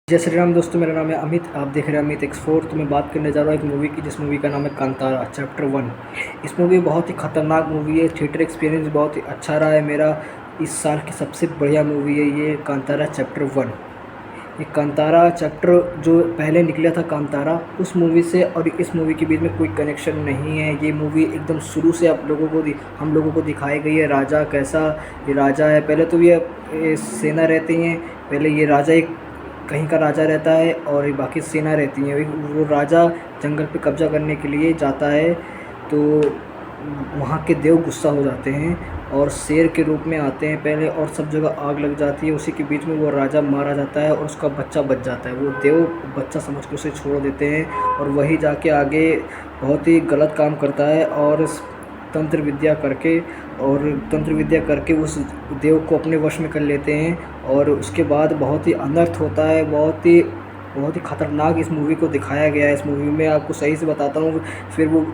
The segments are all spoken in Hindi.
जय श्री राम दोस्तों, मेरा नाम है अमित। आप देख रहे हैं अमित एक्सप्लोर। तो मैं बात करने जा रहा हूँ एक मूवी की, जिस मूवी का नाम है कांतारा चैप्टर 1। इस मूवी बहुत ही ख़तरनाक मूवी है। थिएटर एक्सपीरियंस बहुत ही अच्छा रहा है मेरा। इस साल की सबसे बढ़िया मूवी है ये कांतारा चैप्टर 1। ये कांतारा चैप्टर जो पहले निकला था कांतारा, उस मूवी से और इस मूवी के बीच में कोई कनेक्शन नहीं है। ये मूवी एकदम शुरू से हम लोगों को दिखाई गई है। राजा कैसा ये राजा है। पहले तो ये सेना रहती हैं। पहले ये राजा एक कहीं का राजा रहता है और बाकी सेना रहती है। वो राजा जंगल पे कब्जा करने के लिए जाता है, तो वहाँ के देव गुस्सा हो जाते हैं और शेर के रूप में आते हैं पहले, और सब जगह आग लग जाती है। उसी के बीच में वो राजा मारा जाता है और उसका बच्चा बच जाता है। वो देव बच्चा समझ के उसे छोड़ देते हैं और वही जाके आगे बहुत ही गलत काम करता है और तंत्र विद्या करके उस देव को अपने वश में कर लेते हैं। और उसके बाद बहुत ही अनर्थ होता है। बहुत ही ख़तरनाक इस मूवी को दिखाया गया है। इस मूवी में आपको सही से बताता हूँ। फिर वो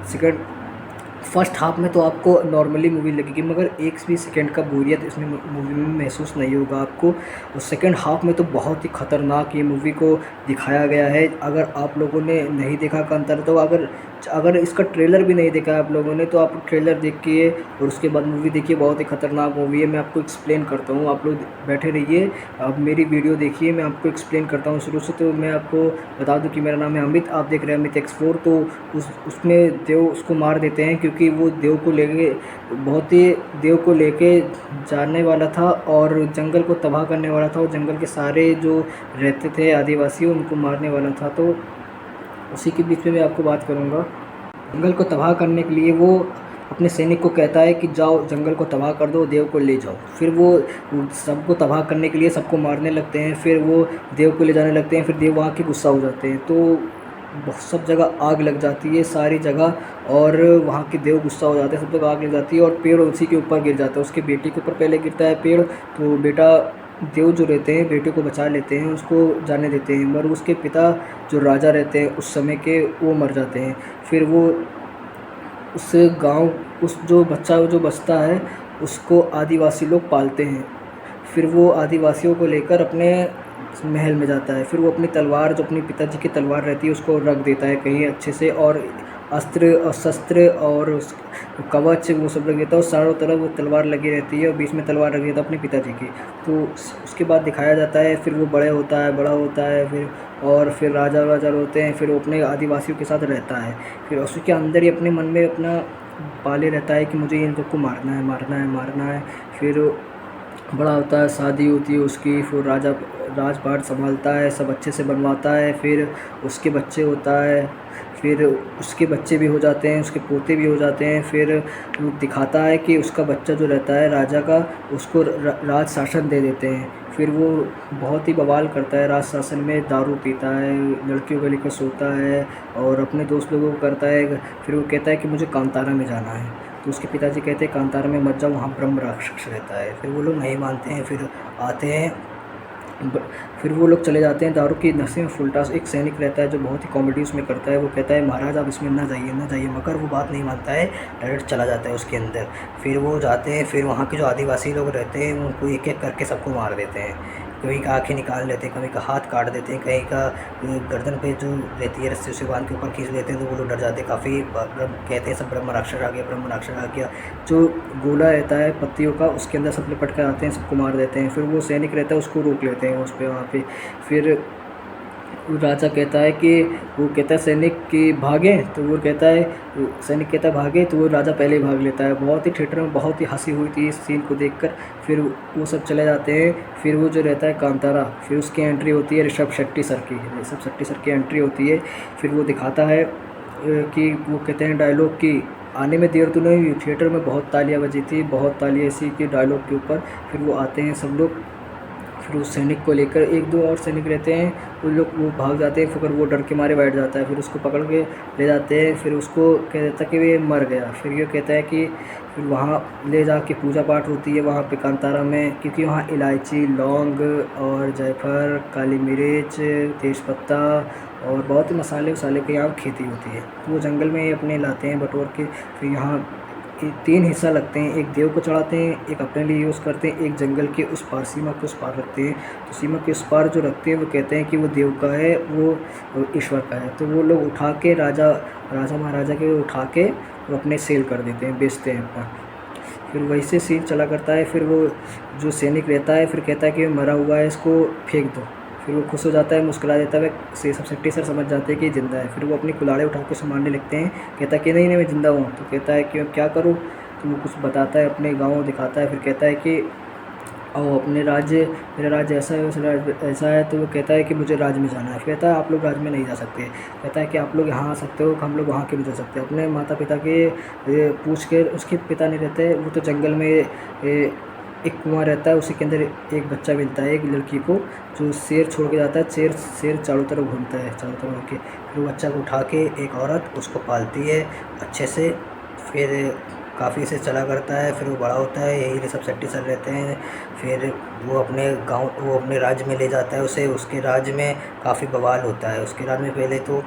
फर्स्ट हाफ में तो आपको नॉर्मली मूवी लगेगी, मगर एक भी सेकंड का बोरियत इसमें मूवी में महसूस नहीं होगा आपको। और सेकंड हाफ में तो बहुत ही ख़तरनाक ये मूवी को दिखाया गया है। अगर आप लोगों ने नहीं देखा कांतारा, तो अगर इसका ट्रेलर भी नहीं देखा आप लोगों ने, तो आप ट्रेलर देखिए और उसके बाद मूवी देखिए। बहुत ही ख़तरनाक मूवी है। मैं आपको एक्सप्लेन करता हूँ, आप लोग बैठे रहिए, आप मेरी वीडियो देखिए, मैं आपको एक्सप्लेन करता हूँ शुरू से। तो मैं आपको बता दूँ कि मेरा नाम है अमित, आप देख रहे हैं अमित एक्सप्लोर। तो उसमें देव उसको मार देते हैं, क्योंकि वो देव को लेके जाने वाला था और जंगल को तबाह करने वाला था। और जंगल के सारे जो रहते थे आदिवासी, उनको मारने वाला था। तो उसी के बीच में मैं आपको बात करूँगा। जंगल को तबाह करने के लिए वो अपने सैनिक को कहता है कि जाओ जंगल को तबाह कर दो, देव को ले जाओ। फिर वो सबको तबाह करने के लिए सबको मारने लगते हैं। फिर वो देव को ले जाने लगते हैं। फिर देव वहाँ के गुस्सा हो जाते हैं, तो सब जगह आग लग जाती है सारी जगह। और वहाँ के देव गुस्सा हो जाते हैं, सब जगह आग लग जाती है और पेड़ उसी के ऊपर गिर जाता है। उसके बेटे के ऊपर पहले गिरता है पेड़, तो बेटा देव जो रहते हैं बेटे को बचा लेते हैं, उसको जाने देते हैं। मगर उसके पिता जो राजा रहते हैं उस समय के, वो मर जाते हैं। फिर वो उस गाँव जो बचता है उसको आदिवासी लोग पालते हैं। फिर वो आदिवासियों को लेकर अपने महल में जाता है। फिर वो अपनी तलवार, जो अपने पिताजी की तलवार रहती है, उसको रख देता है कहीं अच्छे से, और अस्त्र और शस्त्र और कवच वो सब रख देता है। और चारों तरफ वो तलवार लगी रहती है और बीच में तलवार रख देता है अपने पिताजी की। तो उसके बाद दिखाया जाता है, फिर वो बड़ा होता है फिर राजा होते हैं। फिर वो अपने आदिवासियों के साथ रहता है। फिर उसके अंदर ही अपने मन में अपना पाले रहता है कि मुझे इन सबको मारना है। फिर बड़ा होता है, शादी होती है उसकी। फिर राजपाट संभालता है, सब अच्छे से बनवाता है। फिर उसके बच्चे होता है, फिर उसके बच्चे भी हो जाते हैं, उसके पोते भी हो जाते हैं। फिर दिखाता है कि उसका बच्चा जो रहता है राजा का, उसको राज शासन दे देते हैं। फिर वो बहुत ही बवाल करता है राज शासन में, दारू पीता है, लड़कियों को लेकर सोता है और अपने दोस्त लोगों को करता है। फिर वो कहता है कि मुझे कांतारा में जाना है, तो उसके पिताजी कहते हैं कांतारा में मत जाओ, वहाँ ब्रह्म राक्षस रहता है। फिर वो लोग नहीं मानते हैं। फिर आते हैं, फिर वो लोग चले जाते हैं दारू की नशे में। फुलटास एक सैनिक रहता है जो बहुत ही कॉमेडी उसमें करता है। वो कहता है महाराज आप इसमें ना जाइए, मगर वो बात नहीं मानता है, डायरेक्ट चला जाता है उसके अंदर। फिर वो जाते हैं, फिर वहाँ के जो आदिवासी लोग रहते हैं उनको एक एक करके सबको मार देते हैं। कहीं का आँखें निकाल लेते हैं, कहीं का हाथ काट देते हैं, कहीं का गर्दन पे जो रहती है रस्सी से बांध के ऊपर खींच लेते हैं। तो वो लोग डर जाते हैं काफ़ी। कहते हैं सब ब्रह्म राक्षस आ गया। जो गोला रहता है पत्तियों का, उसके अंदर सब लिपट कर आते हैं, सबको मार देते हैं। फिर वो सैनिक रहता है उसको रोक लेते हैं उस पर वहाँ पे। फिर राजा कहता है कि वो कहता है सैनिक कि भागें, तो वो कहता है सैनिक कहता है भागे, तो वो राजा पहले ही भाग लेता है। बहुत ही थिएटर में बहुत ही हंसी हुई थी इस सीन को देखकर। फिर वो सब चले जाते हैं। फिर वो जो रहता है कांतारा, फिर उसकी एंट्री होती है ऋषभ शेट्टी सर की एंट्री होती है। फिर वो दिखाता है कि वो कहते हैं डायलॉग की आने में देर तो नहीं हुई, थिएटर में बहुत तालियां बजी थी, बहुत तालियां इसी के डायलॉग के ऊपर। फिर वो आते हैं सब लोग, फिर उस सैनिक को लेकर एक दो और सैनिक रहते हैं, वो भाग जाते हैं। फिर वो डर के मारे बैठ जाता है। फिर उसको पकड़ के ले जाते हैं। फिर उसको कह देता है कि वे मर गया। फिर ये कहता है कि फिर वहाँ ले जा के पूजा पाठ होती है वहाँ पे कांतारा में, क्योंकि वहाँ इलायची, लौंग और जायफल, काली मिर्च, तेज़पत्ता और बहुत ही मसाले वसाले की यहाँ खेती होती है। तो वो जंगल में अपने लाते हैं बटोर के। फिर यहाँ तीन हिस्सा लगते हैं, एक देव को चढ़ाते हैं, एक अपने लिए यूज़ करते हैं, एक जंगल के उस पार, सीमा के उस पार रखते हैं। तो सीमा के उस पार जो रखते हैं वो कहते हैं कि वो देव का है, वो ईश्वर का है। तो वो लोग उठा के राजा महाराजा के उठा के वो अपने सेल कर देते हैं, बेचते हैं अपना। फिर वही से सीन चला करता है। फिर वो जो सैनिक रहता है फिर कहता है कि मरा हुआ है, इसको फेंक दो। फिर वो खुश हो जाता है, मुस्कुरा देता है। से सब सेट्टी सर समझ जाते हैं कि ज़िंदा है। फिर वो अपनी कुल्हाड़ी उठा के उसे मारने लगते हैं। कहता है कि नहीं नहीं मैं ज़िंदा हूँ। तो कहता है कि मैं क्या करूँ। तो वो कुछ बताता है, अपने गाँव दिखाता है। फिर कहता है कि और अपने राज्य, मेरा राज्य ऐसा है, वैसा राज्य ऐसा है। तो वो कहता है कि मुझे राज्य में जाना है। फिर कहता है आप लोग राज्य में नहीं जा सकते। कहता है कि आप लोग यहाँ आ सकते हो, हम लोग वहाँ क्यों नहीं जा सकते। अपने माता पिता के पूछ के, उसके पिता नहीं रहते, वो तो जंगल में एक कुआं रहता है, उसी के अंदर एक बच्चा मिलता है, एक लड़की को, जो शेर छोड़ के जाता है। शेर चारों तरफ घूमता है, चारों तरफ के। फिर वो बच्चा को उठा के एक औरत उसको पालती है अच्छे से। फिर काफ़ी से चला करता है। फिर वो बड़ा होता है, यही सब सेट्टी सर रहते हैं। फिर वो अपने राज्य में ले जाता है उसे। उसके राज्य में काफ़ी बवाल होता है। उसके राज्य में पहले तो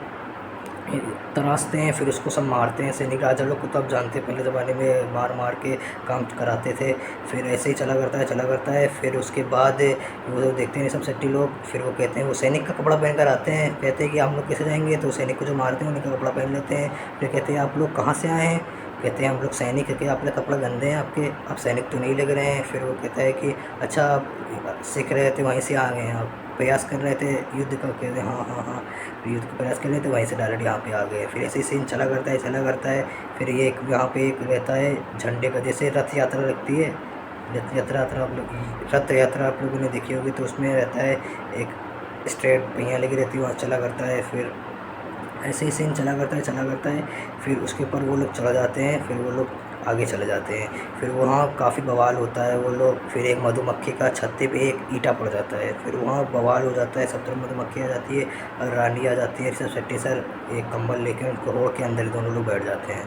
तराशते हैं, फिर उसको सब मारते हैं। सैनिक राजा लोग को तो आप जानते हैं, पहले ज़माने में मार मार के काम कराते थे। फिर ऐसे ही चला करता है। फिर उसके बाद वो लोग देखते हैं सब सेट्टी लोग। फिर वो कहते हैं, वो सैनिक का कपड़ा पहन कर आते हैं। कहते हैं कि हम लोग कैसे जाएंगे। तो सैनिक को जो मारते हैं उन्हीं का कपड़ा पहन लेते हैं। फिर कहते हैं आप लोग कहाँ से आए हैं। कहते हैं हम लोग सैनिक है। कि आपके कपड़ा गंदे हैं आपके, आप सैनिक तो नहीं लग रहे हैं। फिर वो कहता है कि अच्छा आप सीख रहे थे वहीं से आ गए हैं, आप प्रयास कर रहे थे युद्ध का। कहते हैं हाँ हाँ हाँ, युद्ध का प्रयास कर रहे थे, वहीं से डायरेक्ट यहाँ पे आ गए। फिर ऐसे ही सीन चला करता है। फिर ये एक यहाँ पे एक रहता है झंडे का, जैसे रथ यात्रा लगती है। रथ यात्रा आप लोगों ने देखी होगी। तो उसमें रहता है एक स्ट्रेट पहिया लगी रहती है, वहाँ चला करता है। फिर ऐसे ही सीन चला करता है। फिर उसके ऊपर वो लोग चढ़ जाते हैं। फिर वो लोग आगे चले जाते हैं। फिर वहाँ काफ़ी बवाल होता है। वो लोग फिर एक मधुमक्खी का छत्ते पे एक ईंटा पड़ जाता है। फिर वहाँ बवाल हो जाता है, सब तरफ मधुमक्खी आ जाती है और रानी आ जाती है। सब सेट्टी सर एक कंबल लेकर उनको ओढ़ के अंदर दोनों लोग बैठ जाते हैं।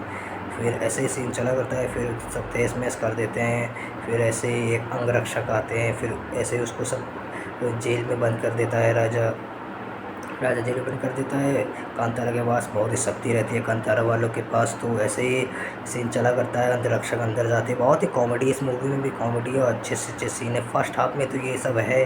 फिर ऐसे ही सीन चला करता है। फिर सब तहस महस कर देते हैं। फिर ऐसे ही एक अंगरक्षक आते हैं। फिर ऐसे ही उसको सब जेल में बंद कर देता है राजा जेल में बंद कर देता है। कांतारा के पास बहुत ही शक्ति रहती है, कांतारा वालों के पास। तो ऐसे ही सीन चला करता है। अंतरक्षक अंदर जाते हैं। बहुत ही कॉमेडी, इस मूवी में भी कॉमेडी है और अच्छे से अच्छे सीन है। फर्स्ट हाफ में तो ये सब है,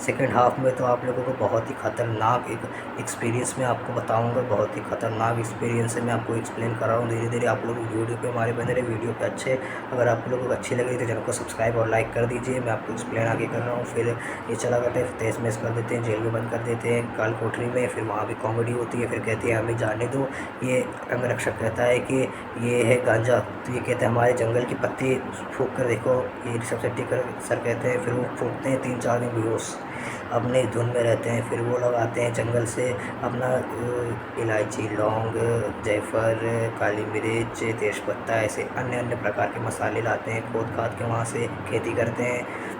सेकंड हाफ में तो आप लोगों को बहुत ही ख़तरनाक एक एक्सपीरियंस मैं आपको बताऊंगा। बहुत ही ख़तरनाक एक्सपीरियंस है, मैं आपको एक्सप्लेन कर रहा हूँ धीरे धीरे। आप लोग वीडियो पे हमारे बने रहे, वीडियो पे अच्छे। अगर आप लोगों को अच्छी लग रही तो चैनल को सब्सक्राइब और लाइक कर दीजिए। मैं आपको एक्सप्लेन आगे कर रहा हूँ। फिर ये चला करते हैं, तहस महस कर देते हैं, जेल में बंद कर देते हैं काल कोठरी में। फिर वहाँ भी कॉमेडी होती है। फिर कहती है हमें जाने दो। ये अंगरक्षक कहता है कि ये है गांजा। तो ये कहते हैं हमारे जंगल की पत्ती फूंक कर देखो। ये सब सेट्टी सर कहते हैं। फिर वो फूंकते हैं, 3-4 दिन बेहोश अपने धुन में रहते हैं। फिर वो लोग आते हैं जंगल से अपना इलायची, लौंग, जायफल, काली मिर्च, तेज़पत्ता, ऐसे अन्य अन्य प्रकार के मसाले लाते हैं, खोद खाद के वहाँ से खेती करते हैं।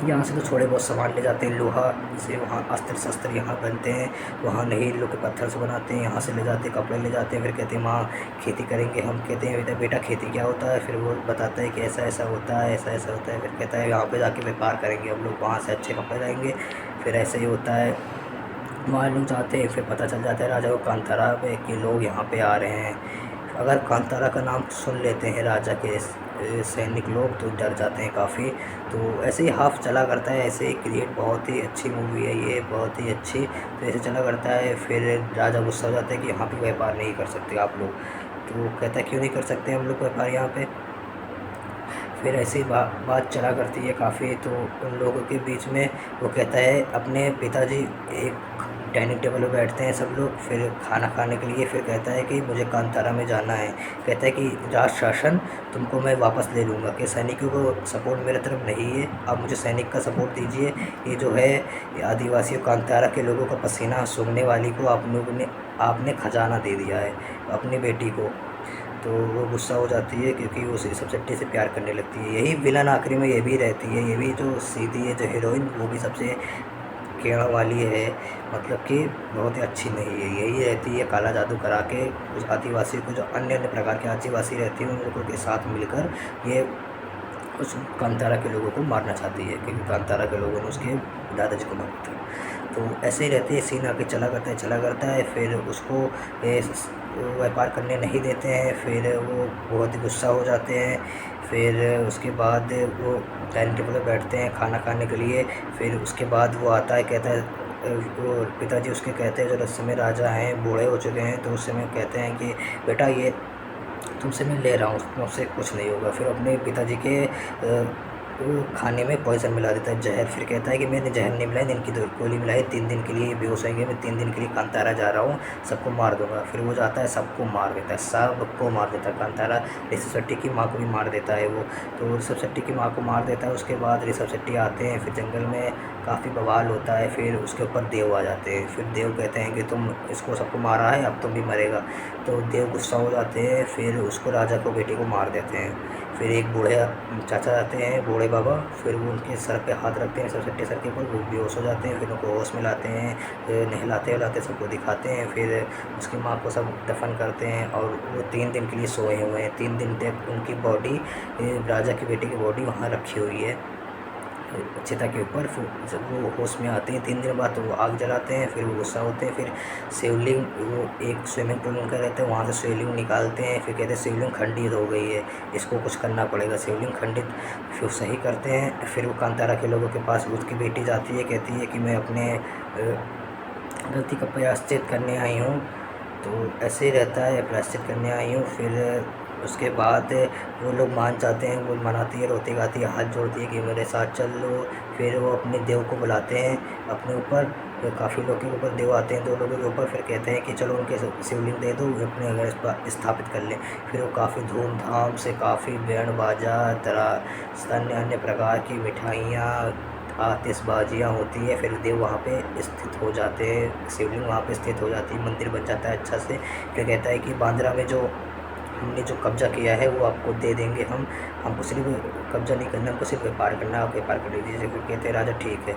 यहाँ से तो थोड़े बहुत सामान ले जाते हैं, लोहा से वहाँ अस्त्र शस्त्र यहाँ बनते हैं। वहाँ नहीं, लोग के पत्थर से बनाते हैं, यहाँ से ले जाते हैं, कपड़े ले जाते हैं। फिर कहते हैं माँ खेती करेंगे हम। कहते हैं बेटा खेती क्या होता है। फिर वो बताता है कि ऐसा ऐसा होता है, ऐसा ऐसा होता है। फिर कहता है यहाँ पे जाके व्यापार करेंगे हम लोग, वहाँ से अच्छे कपड़े लाएंगे। फिर ऐसे ही होता है, वहाँ लोग जाते हैं। फिर पता चल जाता है राजा को कांतारा में कि लोग यहाँ पे आ रहे हैं। अगर कांतारा का नाम सुन लेते हैं राजा के सैनिक लोग तो डर जाते हैं काफ़ी। तो ऐसे ही हाफ चला करता है। ऐसे ही क्रिएट, बहुत ही अच्छी मूवी है ये, बहुत ही अच्छी। तो ऐसे चला करता है। फिर राजा गुस्सा हो जाता है कि यहाँ पे व्यापार नहीं कर सकते आप लोग। तो कहता है क्यों नहीं कर सकते हम लोग व्यापार यहाँ पे। फिर ऐसे ही बात चला करती है काफ़ी। तो उन लोगों के बीच में वो कहता है, अपने पिताजी एक डाइनिंग टेबल पर बैठते हैं सब लोग फिर खाना खाने के लिए। फिर कहता है कि मुझे कांतारा में जाना है। कहता है कि राज शासन तुमको मैं वापस ले लूँगा, कि सैनिकों को सपोर्ट मेरे तरफ नहीं है, आप मुझे सैनिक का सपोर्ट दीजिए। ये जो है आदिवासियों कांतारा के लोगों का पसीना सूंघने वाली को आपने खजाना दे दिया है अपनी बेटी को। तो वो गुस्सा हो जाती है क्योंकि वो सब सेट्टी से प्यार करने लगती है। यही विलन आखिरी में ये भी रहती है, ये भी जो सीधी है जो हीरोइन, वो भी सबसे केड़ा वाली है, मतलब कि बहुत ही अच्छी नहीं है। यही रहती है काला जादू करा के उस आदिवासी को, जो अन्य अन्य प्रकार के आदिवासी रहती हैं उन लोगों के साथ मिलकर ये उस कांतारा के लोगों को मारना चाहती है, क्योंकि कांतारा के लोगों ने उसके दादाजी को मारा था। तो ऐसे ही रहते हैं, सीन आगे चला करता है। फिर उसको व्यापार करने नहीं देते हैं। फिर वो बहुत ही गुस्सा हो जाते हैं। फिर उसके बाद वो डाइनिंग टेबल पर बैठते हैं खाना खाने के लिए। फिर उसके बाद वो आता है, कहता है वो पिताजी उसके कहते हैं, जो उस समय राजा हैं, बूढ़े हो चुके हैं, तो उस समय कहते हैं कि बेटा ये तुमसे मैं ले रहा हूँ, मुझसे कुछ नहीं होगा। फिर अपने पिताजी के वो खाने में पॉइज़न मिला देता है, जहर। फिर कहता है कि मैंने जहर नहीं मिलाई, इनकी तो गोली मिलाई, 3 दिन के लिए ये बेहोश होंगे, मैं 3 दिन के लिए कांतारा जा रहा हूँ, सबको मार दूंगा। फिर वो जाता है, सबको मार देता है, सबको मार देता है कांतारा। ऋषभ शेट्टी की माँ को भी मार देता है वो। तो ऋषभ शेट्टी की माँ को मार देता है। उसके बाद ऋषभ शेट्टी आते हैं, फिर जंगल में काफ़ी बवाल होता है। फिर उसके ऊपर देव आ जाते हैं। फिर देव कहते हैं कि तुम इसको सबको मारा है, अब तुम भी मरेगा। तो देव गुस्सा हो जाते हैं। फिर उसको राजा को बेटी को मार देते हैं। फिर एक बूढ़े चाचा आते हैं, बूढ़े बाबा। फिर वो उनके सर पे हाथ रखते हैं, ऋषभ शेट्टी सर के ऊपर, वो बेहोश हो जाते हैं। फिर उनको होश में लाते हैं, नहलाते वहलाते सबको दिखाते हैं। फिर उसकी माँ को सब दफन करते हैं और वो 3 दिन के लिए सोए हुए हैं। 3 दिन तक उनकी बॉडी, राजा की बेटी की बॉडी वहाँ रखी हुई है चिता के ऊपर। फिर जब वो होश में आते हैं 3 दिन बाद, तो वो आग जलाते हैं। फिर वो गुस्सा होते हैं। फिर शिवलिंग, वो एक स्विमिंग पूल उनका रहता है, वहाँ से शिवलिंग निकालते हैं। फिर कहते हैं शिवलिंग खंडित हो गई है, इसको कुछ करना पड़ेगा। शिवलिंग खंडित फिर सही करते हैं। फिर वो कांतारा के लोगों के पास उसकी बेटी जाती है, कहती है कि मैं अपने गलती का प्रायश्चित करने आई हूँ। तो ऐसे ही रहता है, प्रायश्चित करने आई हूँ। फिर उसके बाद वो लोग मान जाते हैं, वो मनाती है, रोती गाती है, हाथ जोड़ती है कि मेरे साथ चल लो। फिर वो अपने देव को बुलाते हैं अपने ऊपर। काफ़ी लोगों के ऊपर देव आते हैं, 2 लोगों के ऊपर। फिर कहते हैं कि चलो उनके शिवलिंग दे दो, वो अपने घर पर स्थापित कर लें। फिर वो काफ़ी धूमधाम से, काफ़ी बैंड बाजा, तरह अन्य अन्य प्रकार की मिठाइयाँ, आतिशबाजियाँ होती है। फिर देव वहाँ पे स्थित हो जाते हैं, शिवलिंग वहाँ पे स्थित हो जाती है, मंदिर बन जाता है अच्छा से। फिर कहता है कि बांद्रा में जो हमने जो कब्ज़ा किया है वो आपको दे देंगे हम, हमको सिर्फ कब्ज़ा नहीं करना, हमको सिर्फ व्यापार करना है, आप व्यापार कर लीजिए। फिर कहते हैं राजा ठीक है।